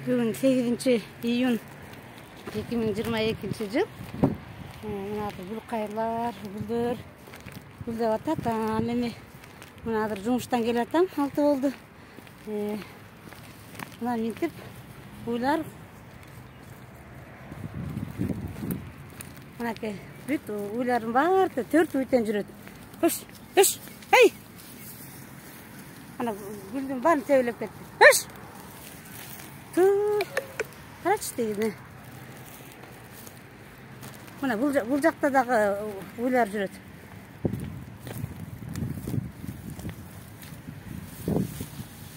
Бүгін 8 июнь 2022 жыл. Мынады гүлқайырлар, гүлдөр гүлдеп атат. Мен мынадыр жумуштан келатам, 6 болду. Мына минтип уйлар. Мынакей бүт уйларым бар, 4 үйтен жүрөт. Көш, көш, ей! Ана гүлдүн барын тебелеп кетти. Көш! Карачы дегене. Мына бул жакта дагы уйлар жүрөт.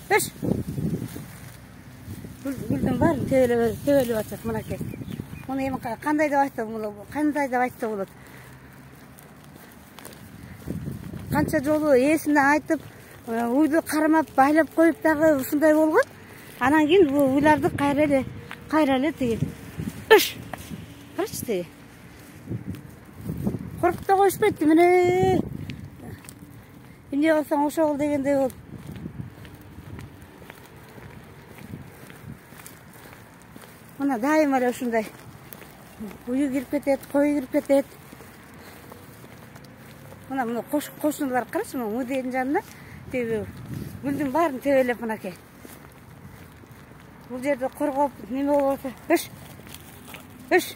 Көш! Гүлдүн барын тебелеп атат мынакей. Муну эми кандай деп айтса болот? Канча жолу ээсине айтып, уйду кармап, байлап коюп дагы ушундай болгон. Анан кийин бул уйларды кайра эле тиги. Үш! Карачы тиги. Коркуп да коюшпайт міне. Эмне кылсаң ошо кыл дегендей болуп. Мына дайыма эле ушундай. Уyu кирип кетет, кою кирип кетет. Мына кошуналар карачы, мудейдин жанында тиги гүлдүн баарын тебелеп мынакей. Бул жерде коргоп неме болот? Өш! Өш!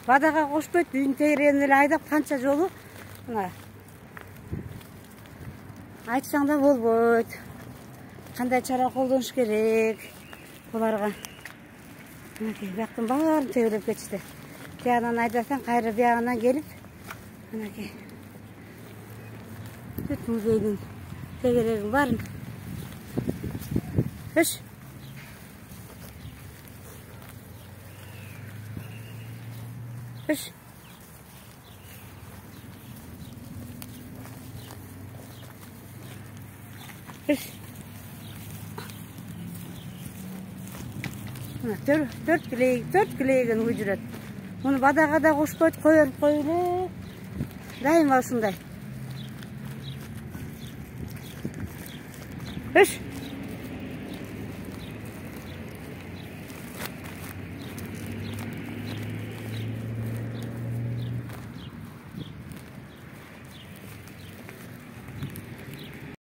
Бадага кошпойт, үйдүн тегерегине эле айдап канча жолу мына айтсаң да болбойт. Кандай чара колдонуш керек буларга? Мынакей бияктын баарын тебелеп кетишти. Тиягынан айдасаң кайра биягынан келип мынакей бүт музейдин тегерегин барын. Өш! Өш! Өш! Төрт килейген уй жүрөт. Муну бадага да кошпойт, коюп эле. Дайыма ушундай. Өш!